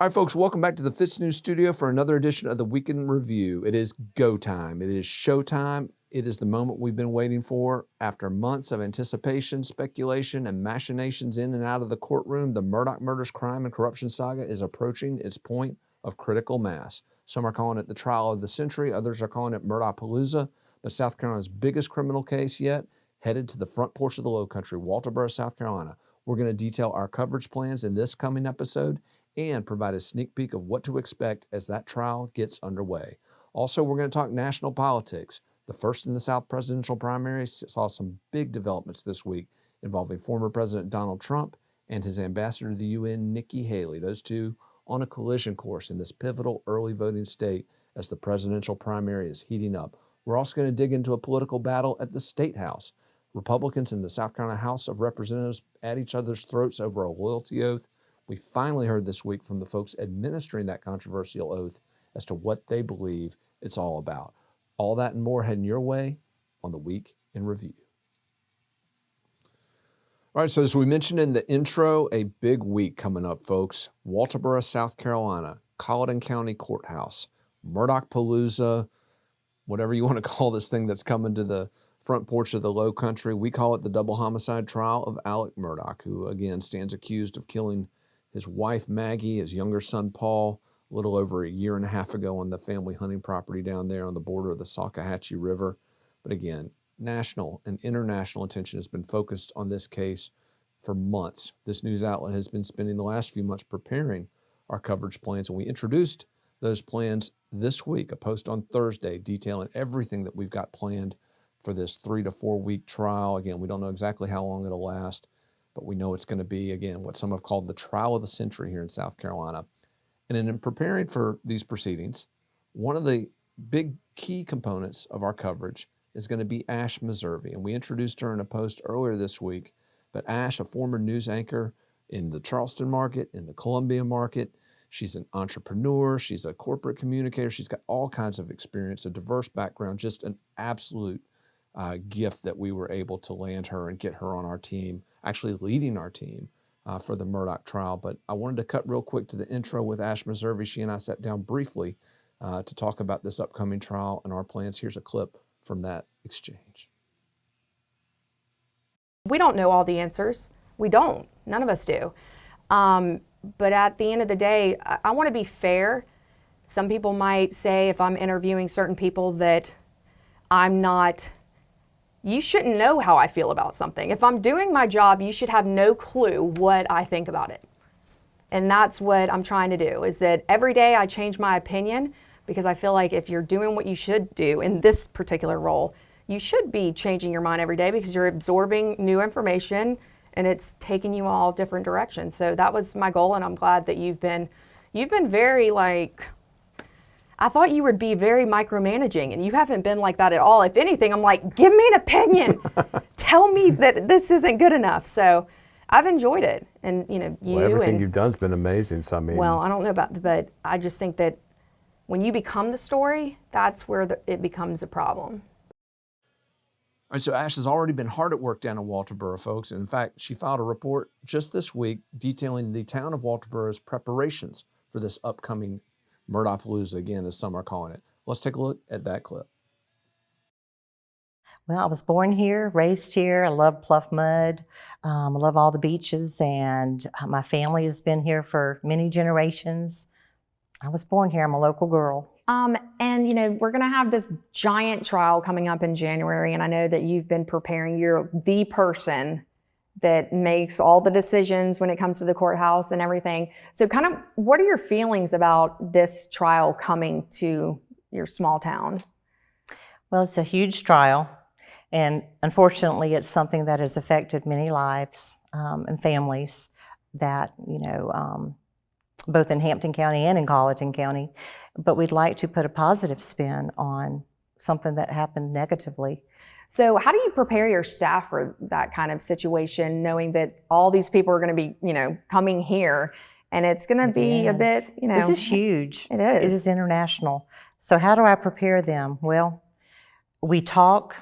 All right, folks, welcome back to the FITSNews studio for another edition of the Weekend Review. It is go time. It is show time. It is the moment we've been waiting for. After months of anticipation, speculation, and machinations in and out of the courtroom, the Murdoch murders, crime, and corruption saga is approaching its point of critical mass. Some are calling it the trial of the century. Others are calling it Murdaughpalooza. But South Carolina's biggest criminal case yet, headed to the front porch of the Lowcountry, Walterboro, South Carolina. We're going to detail our coverage plans in this coming episode and provide a sneak peek of what to expect as that trial gets underway. Also, we're going to talk national politics. The first in the South presidential primaries saw some big developments this week involving former President Donald Trump and his ambassador to the UN, Nikki Haley. Those two on a collision course in this pivotal early voting state as the presidential primary is heating up. We're also going to dig into a political battle at the State House. Republicans in the South Carolina House of Representatives at each other's throats over a loyalty oath. We finally heard this week from the folks administering that controversial oath as to what they believe it's all about. All that and more heading your way on the Week in Review. All right, so as we mentioned in the intro, a big week coming up, folks. Walterboro, South Carolina, Colleton County Courthouse, Murdaughpalooza, whatever you want to call this thing that's coming to the front porch of the Lowcountry. We call it the double homicide trial of Alec Murdoch, who again stands accused of killing his wife Maggie, his younger son Paul, a little over a year and a half ago on the family hunting property down there on the border of the Salkehatchie River. But again, national and international attention has been focused on this case for months. This news outlet has been spending the last few months preparing our coverage plans, and we introduced those plans this week, a post on Thursday detailing everything that we've got planned for this 3 to 4 week trial. Again, we don't know exactly how long it'll last, but we know it's going to be, again, what some have called the trial of the century here in South Carolina. And in preparing for these proceedings, one of the big key components of our coverage is going to be Ash Meservey. And we introduced her in a post earlier this week. But Ash, a former news anchor in the Charleston market, in the Columbia market, she's an entrepreneur, she's a corporate communicator, she's got all kinds of experience, a diverse background, just an absolute gift that we were able to land her and get her on our team, actually leading our team for the Murdoch trial. But I wanted to cut real quick to the intro with Ash Meservey. She and I sat down briefly to talk about this upcoming trial and our plans. Here's a clip from that exchange. We don't know all the answers. We don't. None of us do. But at the end of the day, I want to be fair. Some people might say if I'm interviewing certain people that I'm not, you shouldn't know how I feel about something. If I'm doing my job, you should have no clue what I think about it. And that's what I'm trying to do, is that every day I change my opinion, because I feel like if you're doing what you should do in this particular role, you should be changing your mind every day because you're absorbing new information and it's taking you all different directions. So that was my goal, and I'm glad that you've been very I thought you would be very micromanaging, and you haven't been like that at all. If anything, I'm like, give me an opinion. Tell me that this isn't good enough. So I've enjoyed it. And everything you've done's been amazing. So I mean, well, I don't know about, but I just think that when you become the story, that's where it becomes a problem. All right, so Ash has already been hard at work down in Walterboro, folks. And in fact, she filed a report just this week detailing the town of Walterboro's preparations for this upcoming Murdaughpalooza, again, as some are calling it. Let's take a look at that clip. Well, I was born here, raised here. I love Pluff Mud. I love all the beaches, and my family has been here for many generations. I was born here. I'm a local girl. And we're going to have this giant trial coming up in January, and I know that you've been preparing. You're the person that makes all the decisions when it comes to the courthouse and everything. So kind of, what are your feelings about this trial coming to your small town? Well, it's a huge trial, and unfortunately, it's something that has affected many lives and families that, both in Hampton County and in Colleton County. But we'd like to put a positive spin on something that happened negatively. So how do you prepare your staff for that kind of situation, knowing that all these people are going to be, coming here, and it's going to be a bit, This is huge. It is. It is international. So how do I prepare them? Well, we talk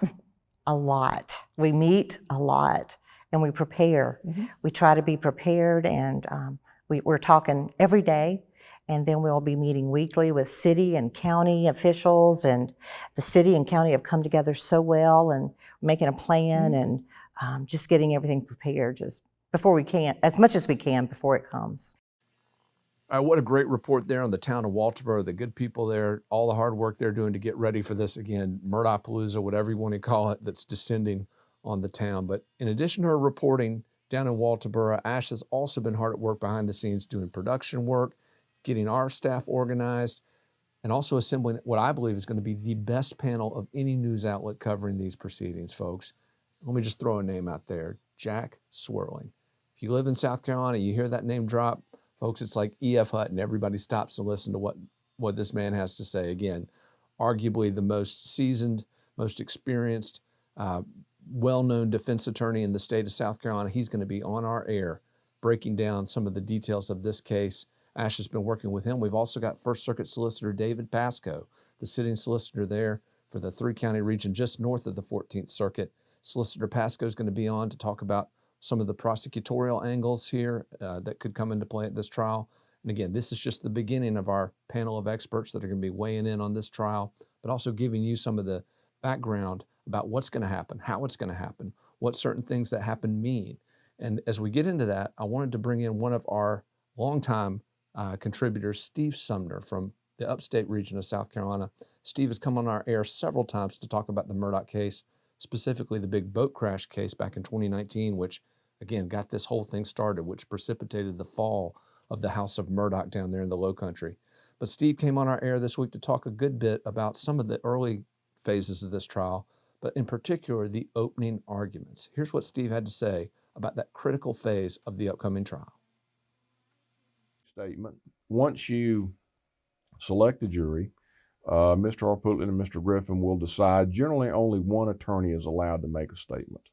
a lot. We meet a lot, and we prepare. Mm-hmm. We try to be prepared, and we're talking every day. And then we'll be meeting weekly with city and county officials, and the city and county have come together so well and making a plan and just getting everything prepared just before we can, as much as we can before it comes. What a great report there on the town of Walterboro, the good people there, all the hard work they're doing to get ready for this, again, Murdaughpalooza, whatever you want to call it, that's descending on the town. But in addition to her reporting down in Walterboro, Ash has also been hard at work behind the scenes doing production work, getting our staff organized, and also assembling what I believe is going to be the best panel of any news outlet covering these proceedings, folks. Let me just throw a name out there, Jack Swirling. If you live in South Carolina, you hear that name drop, folks, it's like E.F. Hutton. Everybody stops to listen to what this man has to say. Again, arguably the most seasoned, most experienced, well-known defense attorney in the state of South Carolina. He's going to be on our air breaking down some of the details of this case. Ash has been working with him. We've also got First Circuit Solicitor David Pasco, the sitting solicitor there for the 3-county region just north of the 14th Circuit. Solicitor Pasco is going to be on to talk about some of the prosecutorial angles here that could come into play at this trial. And again, this is just the beginning of our panel of experts that are going to be weighing in on this trial, but also giving you some of the background about what's going to happen, how it's going to happen, what certain things that happen mean. And as we get into that, I wanted to bring in one of our longtime contributors, Steve Sumner from the upstate region of South Carolina. Steve has come on our air several times to talk about the Murdoch case, specifically the big boat crash case back in 2019, which again got this whole thing started, which precipitated the fall of the House of Murdoch down there in the Low Country. But Steve came on our air this week to talk a good bit about some of the early phases of this trial, but in particular the opening arguments. Here's what Steve had to say about that critical phase of the upcoming trial. Statement. Once you select the jury, Mr. Harpootlian and Mr. Griffin will decide. Generally, only one attorney is allowed to make a statement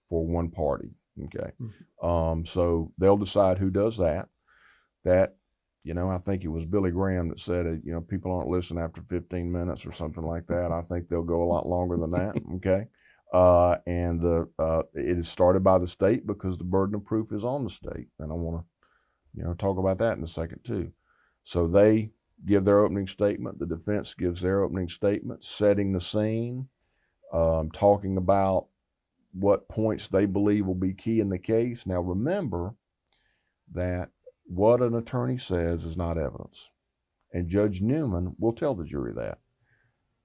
for one party. Okay, so they'll decide who does that. That, I think it was Billy Graham that said, people don't listen after 15 minutes or something like that. I think they'll go a lot longer than that. Okay, and it is started by the state because the burden of proof is on the state, and I want to, talk about that in a second too. So they give their opening statement. The defense gives their opening statement, setting the scene, talking about what points they believe will be key in the case. Now remember that what an attorney says is not evidence. And Judge Newman will tell the jury that.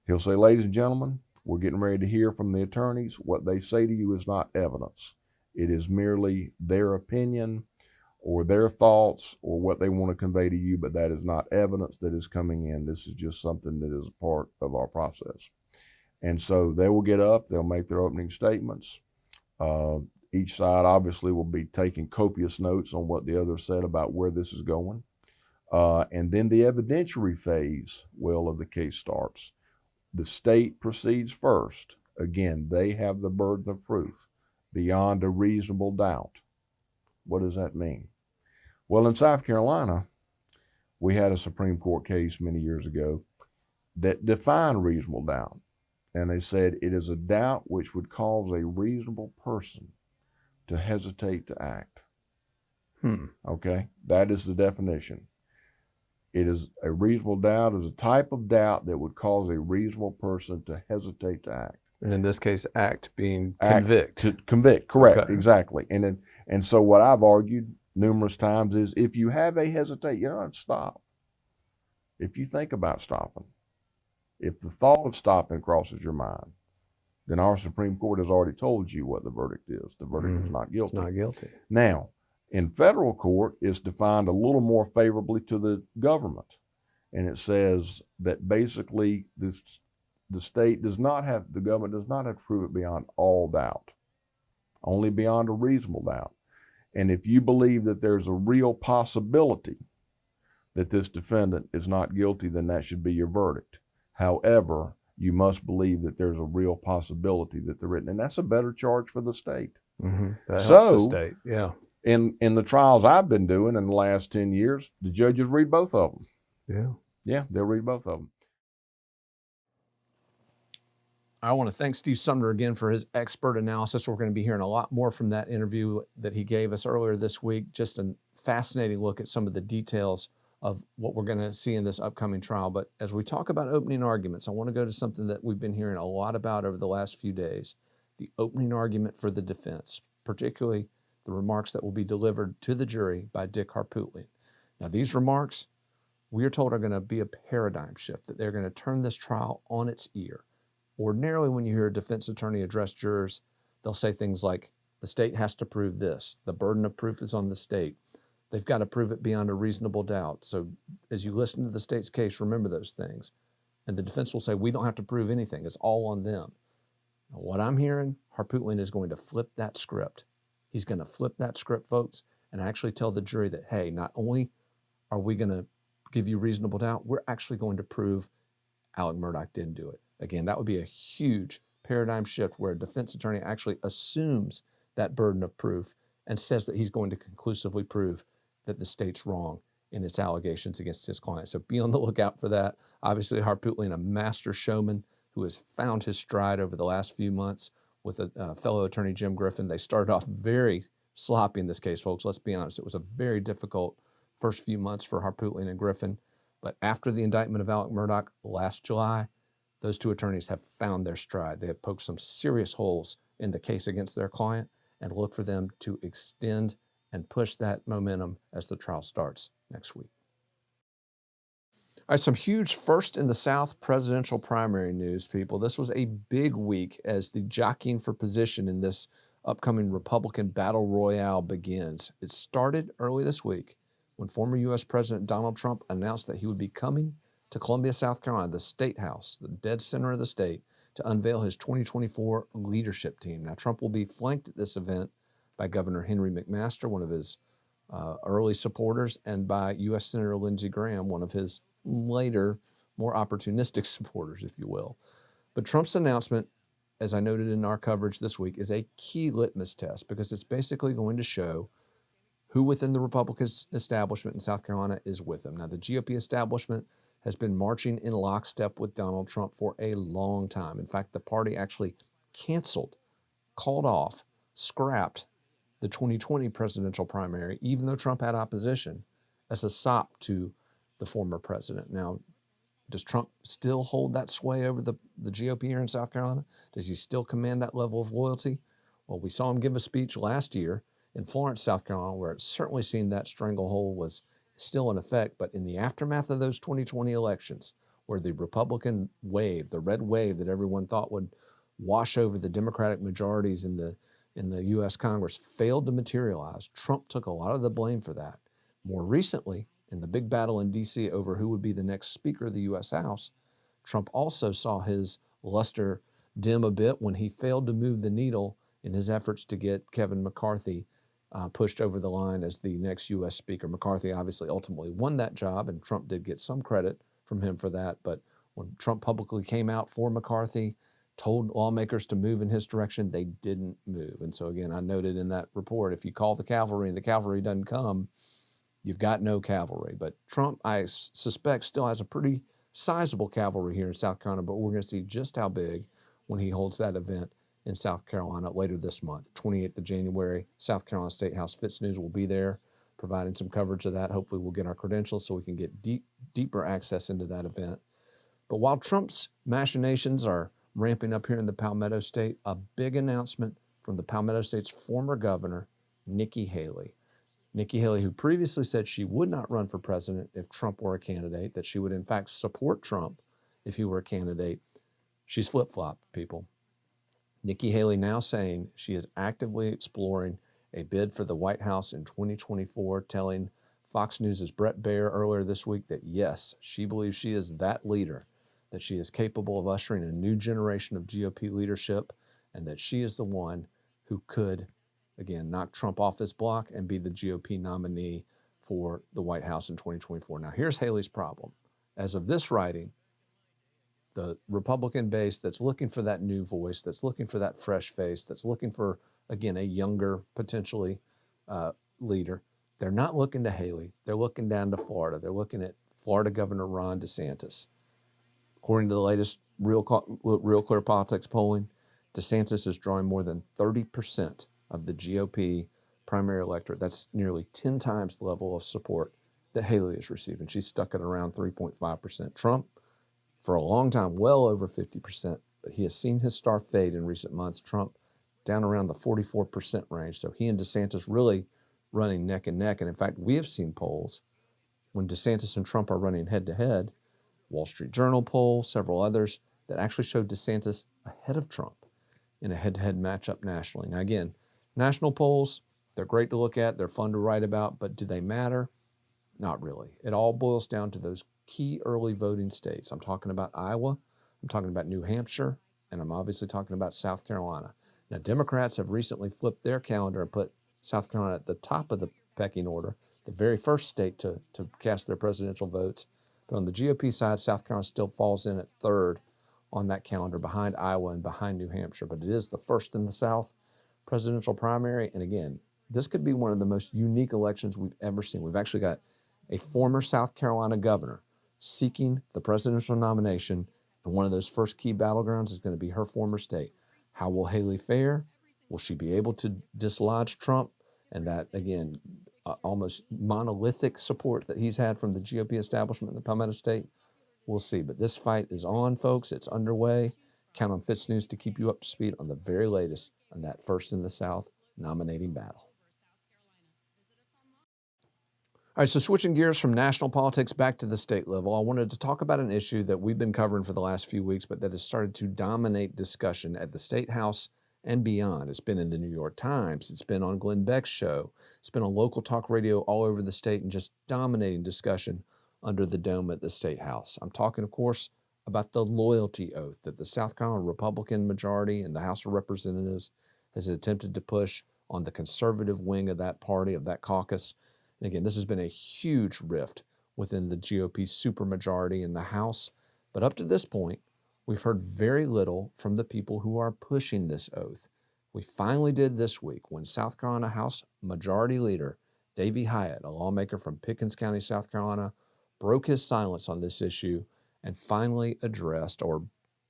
He'll say, ladies and gentlemen, we're getting ready to hear from the attorneys. What they say to you is not evidence. It is merely their opinion or their thoughts or what they want to convey to you, but that is not evidence that is coming in. This is just something that is a part of our process. And so they will get up, they'll make their opening statements. Each side obviously will be taking copious notes on what the other said about where this is going. And then the evidentiary phase, of the case starts. The state proceeds first. Again, they have the burden of proof beyond a reasonable doubt. What does that mean? Well, in South Carolina, we had a Supreme Court case many years ago that defined reasonable doubt. And they said it is a doubt which would cause a reasonable person to hesitate to act. Okay, that is the definition. It is a reasonable doubt is a type of doubt that would cause a reasonable person to hesitate to act. And in this case, act being convict. To convict, correct, Okay. Exactly. And so what I've argued numerous times is if you have a hesitate, you don't have to stop. If you think about stopping, if the thought of stopping crosses your mind, then our Supreme Court has already told you what the verdict is. The verdict is not guilty. It's not guilty. Now, in federal court, it's defined a little more favorably to the government. And it says that basically the government does not have to prove it beyond all doubt, only beyond a reasonable doubt. And if you believe that there's a real possibility that this defendant is not guilty, then that should be your verdict. However, you must believe that there's a real possibility that they're written, and that's a better charge for the state. Mm-hmm. That helps So, the state, yeah. In the trials I've been doing in the last 10 years, the judges read both of them. Yeah. Yeah, they'll read both of them. I want to thank Steve Sumner again for his expert analysis. We're going to be hearing a lot more from that interview that he gave us earlier this week. Just a fascinating look at some of the details of what we're going to see in this upcoming trial. But as we talk about opening arguments, I want to go to something that we've been hearing a lot about over the last few days, the opening argument for the defense, particularly the remarks that will be delivered to the jury by Dick Harpootlian. Now, these remarks, we are told, are going to be a paradigm shift, that they're going to turn this trial on its ear. Ordinarily, when you hear a defense attorney address jurors, they'll say things like, the state has to prove this. The burden of proof is on the state. They've got to prove it beyond a reasonable doubt. So as you listen to the state's case, remember those things. And the defense will say, we don't have to prove anything. It's all on them. Now, what I'm hearing, Harpootlian is going to flip that script. He's going to flip that script, folks, and actually tell the jury that, hey, not only are we going to give you reasonable doubt, we're actually going to prove Alec Murdoch didn't do it. Again, that would be a huge paradigm shift where a defense attorney actually assumes that burden of proof and says that he's going to conclusively prove that the state's wrong in its allegations against his client. So be on the lookout for that. Obviously, Harpootlian, a master showman who has found his stride over the last few months with a fellow attorney, Jim Griffin. They started off very sloppy in this case, folks. Let's be honest. It was a very difficult first few months for Harpootlian and Griffin. But after the indictment of Alec Murdoch last July, those two attorneys have found their stride. They have poked some serious holes in the case against their client, and look for them to extend and push that momentum as the trial starts next week. All right, some huge first in the South presidential primary news, people. This was a big week as the jockeying for position in this upcoming Republican battle royale begins. It started early this week when former U.S. President Donald Trump announced that he would be coming to Columbia, South Carolina, the State House, the dead center of the state, to unveil his 2024 leadership team. Now, Trump will be flanked at this event by Governor Henry McMaster, one of his early supporters, and by U.S. Senator Lindsey Graham, one of his later, more opportunistic supporters, if you will. But Trump's announcement, as I noted in our coverage this week, is a key litmus test because it's basically going to show who within the Republican establishment in South Carolina is with him. Now, the GOP establishment has been marching in lockstep with Donald Trump for a long time. In fact, the party actually canceled, called off, scrapped the 2020 presidential primary, even though Trump had opposition, as a sop to the former president. Now, does Trump still hold that sway over the GOP here in South Carolina? Does he still command that level of loyalty? Well, we saw him give a speech last year in Florence, South Carolina, where it certainly seemed that stranglehold was still in effect. But in the aftermath of those 2020 elections, where the Republican wave, the red wave that everyone thought would wash over the Democratic majorities in the U.S. Congress, failed to materialize, Trump took a lot of the blame for that. More recently, in the big battle in D.C. over who would be the next Speaker of the U.S. House, Trump also saw his luster dim a bit when he failed to move the needle in his efforts to get Kevin McCarthy pushed over the line as the next U.S. Speaker. McCarthy obviously ultimately won that job, and Trump did get some credit from him for that. But when Trump publicly came out for McCarthy, told lawmakers to move in his direction, they didn't move. And so again, I noted in that report, if you call the cavalry and the cavalry doesn't come, you've got no cavalry. But Trump, I suspect, still has a pretty sizable cavalry here in South Carolina, but we're going to see just how big when he holds that event in South Carolina later this month. 28th of January, South Carolina State House. FITSNews will be there providing some coverage of that. Hopefully we'll get our credentials so we can get deeper access into that event. But while Trump's machinations are ramping up here in the Palmetto State, a big announcement from the Palmetto State's former governor, Nikki Haley. Nikki Haley, who previously said she would not run for president if Trump were a candidate, that she would in fact support Trump if he were a candidate. She's flip-flopped, people. Nikki Haley now saying she is actively exploring a bid for the White House in 2024, telling Fox News' Brett Baer earlier this week that yes, she believes she is that leader, that she is capable of ushering a new generation of GOP leadership, and that she is the one who could, again, knock Trump off this block and be the GOP nominee for the White House in 2024. Now, here's Haley's problem. As of this writing, the Republican base that's looking for that new voice, that's looking for that fresh face, that's looking for, again, a younger, potentially, leader, they're not looking to Haley. They're looking down to Florida. They're looking at Florida Governor Ron DeSantis. According to the latest Real Clear Politics polling, DeSantis is drawing more than 30% of the GOP primary electorate. That's nearly 10 times the level of support that Haley is receiving. She's stuck at around 3.5%. Trump, for a long time, well over 50%, but he has seen his star fade in recent months. Trump down around the 44% range. So he and DeSantis really running neck and neck. And in fact, we have seen polls when DeSantis and Trump are running head to head, Wall Street Journal poll, several others, that actually showed DeSantis ahead of Trump in a head-to-head matchup nationally. Now again, national polls, they're great to look at, they're fun to write about, but do they matter? Not really. It all boils down to those key early voting states. I'm talking about Iowa, I'm talking about New Hampshire, and I'm obviously talking about South Carolina. Now, Democrats have recently flipped their calendar and put South Carolina at the top of the pecking order, the very first state to cast their presidential votes. But on the GOP side, South Carolina still falls in at third on that calendar behind Iowa and behind New Hampshire. But it is the first in the South presidential primary. And again, this could be one of the most unique elections we've ever seen. We've actually got a former South Carolina governor seeking the presidential nomination. And one of those first key battlegrounds is going to be her former state. How will Haley fare? Will she be able to dislodge Trump? And that, again, almost monolithic support that he's had from the GOP establishment in the Palmetto State. We'll see. But this fight is on, folks. It's underway. Count on FITSNews to keep you up to speed on the very latest on that first in the South nominating battle. All right, so switching gears from national politics back to the state level, I wanted to talk about an issue that we've been covering for the last few weeks, but that has started to dominate discussion at the State House and beyond. It's been in the New York Times. It's been on Glenn Beck's show. It's been on local talk radio all over the state and just dominating discussion under the dome at the State House. I'm talking, of course, about the loyalty oath that the South Carolina Republican majority in the House of Representatives has attempted to push on the conservative wing of that party, of that caucus. And again, this has been a huge rift within the GOP supermajority in the House. But up to this point, we've heard very little from the people who are pushing this oath. We finally did this week when South Carolina House Majority Leader Davey Hyatt, a lawmaker from Pickens County, South Carolina, broke his silence on this issue and finally addressed, or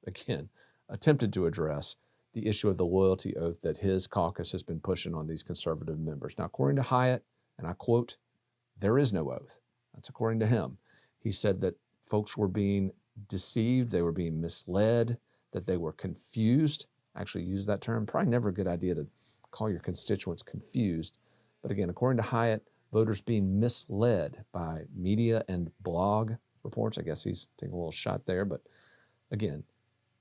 again, attempted to address, the issue of the loyalty oath that his caucus has been pushing on these conservative members. Now, according to Hyatt, and I quote, "There is no oath." That's according to him. He said that folks were being deceived, they were being misled, that they were confused. Actually used that term. Probably never a good idea to call your constituents confused. But again, according to Hyatt, voters being misled by media and blog reports. I guess he's taking a little shot there. But again,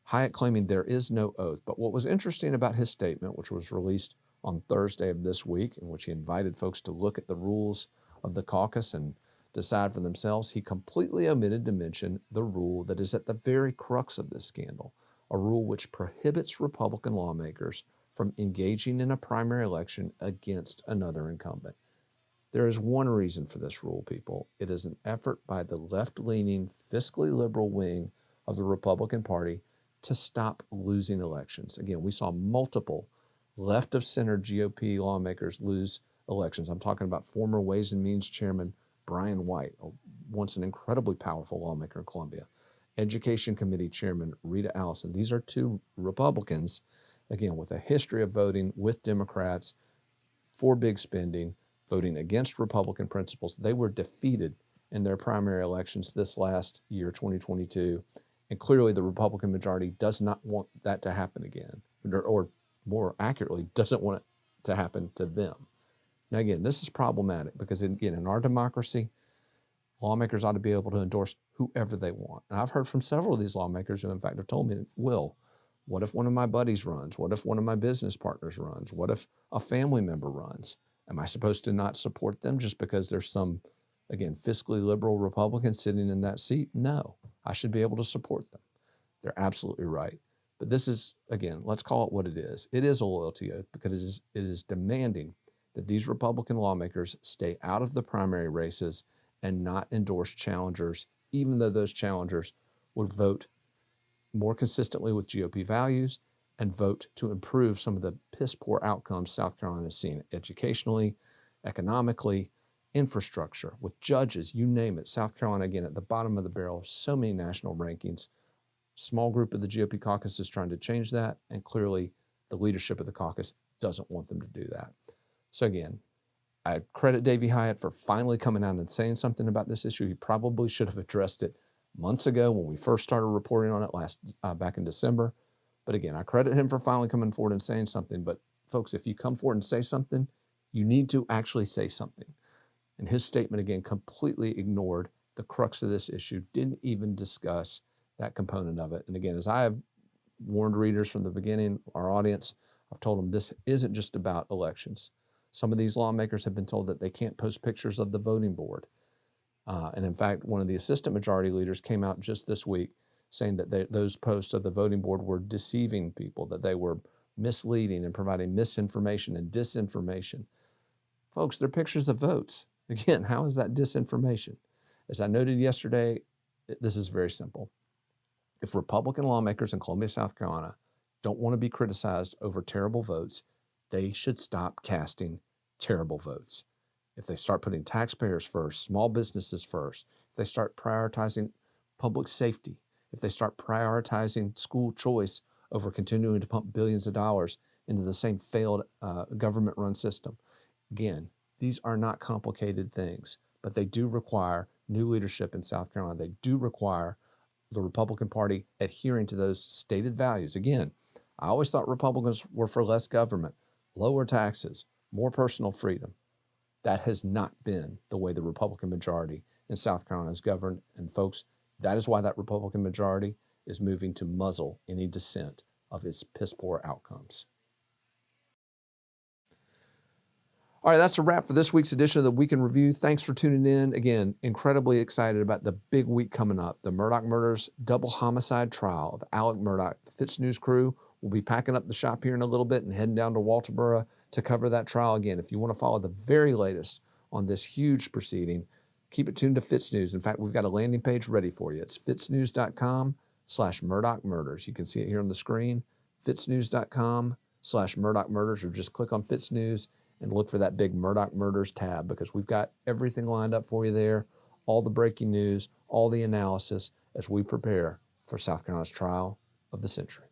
Hyatt claiming there is no oath. But what was interesting about his statement, which was released on Thursday of this week, in which he invited folks to look at the rules of the caucus and decide for themselves, he completely omitted to mention the rule that is at the very crux of this scandal, a rule which prohibits Republican lawmakers from engaging in a primary election against another incumbent. There is one reason for this rule, people. It is an effort by the left-leaning, fiscally liberal wing of the Republican Party to stop losing elections. Again, we saw multiple left-of-center GOP lawmakers lose elections. I'm talking about former Ways and Means Chairman Brian White, once an incredibly powerful lawmaker in Columbia, Education Committee Chairman Rita Allison. These are two Republicans, again, with a history of voting with Democrats for big spending, voting against Republican principles. They were defeated in their primary elections this last year, 2022, and clearly the Republican majority does not want that to happen again, or more accurately, doesn't want it to happen to them. Now, again, this is problematic because, again, in our democracy, lawmakers ought to be able to endorse whoever they want. And I've heard from several of these lawmakers who, in fact, have told me, Will, what if one of my buddies runs? What if one of my business partners runs? What if a family member runs? Am I supposed to not support them just because there's some, again, fiscally liberal Republican sitting in that seat? No, I should be able to support them. They're absolutely right. But this is, again, let's call it what it is. It is a loyalty oath because it is demanding that these Republican lawmakers stay out of the primary races and not endorse challengers, even though those challengers would vote more consistently with GOP values and vote to improve some of the piss-poor outcomes South Carolina has seen educationally, economically, infrastructure, with judges, you name it. South Carolina, again, at the bottom of the barrel of so many national rankings. Small group of the GOP caucus is trying to change that, and clearly the leadership of the caucus doesn't want them to do that. So again, I credit Davey Hyatt for finally coming out and saying something about this issue. He probably should have addressed it months ago when we first started reporting on it back in December. But again, I credit him for finally coming forward and saying something. But folks, if you come forward and say something, you need to actually say something. And his statement, again, completely ignored the crux of this issue, didn't even discuss that component of it. And again, as I have warned readers from the beginning, our audience, I've told them this isn't just about elections. Some of these lawmakers have been told that they can't post pictures of the voting board. And in fact, one of the assistant majority leaders came out just this week saying that those posts of the voting board were deceiving people, that they were misleading and providing misinformation and disinformation. Folks, they're pictures of votes. Again, how is that disinformation? As I noted yesterday, this is very simple. If Republican lawmakers in Columbia, South Carolina don't want to be criticized over terrible votes, they should stop casting terrible votes. If they start putting taxpayers first, small businesses first, if they start prioritizing public safety, if they start prioritizing school choice over continuing to pump billions of dollars into the same failed government-run system. Again, these are not complicated things, but they do require new leadership in South Carolina. They do require the Republican Party adhering to those stated values. Again, I always thought Republicans were for less government, lower taxes, more personal freedom. That has not been the way the Republican majority in South Carolina is governed. And folks, that is why that Republican majority is moving to muzzle any dissent of its piss-poor outcomes. All right, that's a wrap for this week's edition of the Week in Review. Thanks for tuning in. Again, incredibly excited about the big week coming up. The Murdoch murders double homicide trial of Alec Murdoch. The FITSNews crew will be packing up the shop here in a little bit and heading down to Walterboro to cover that trial again. If you want to follow the very latest on this huge proceeding, keep it tuned to FITSNews. In fact, we've got a landing page ready for you. It's fitsnews.com/Murdoch murders. You can see it here on the screen, fitsnews.com/Murdoch murders, or just click on FITSNews and look for that big Murdoch Murders tab, because we've got everything lined up for you there, all the breaking news, all the analysis as we prepare for South Carolina's trial of the century.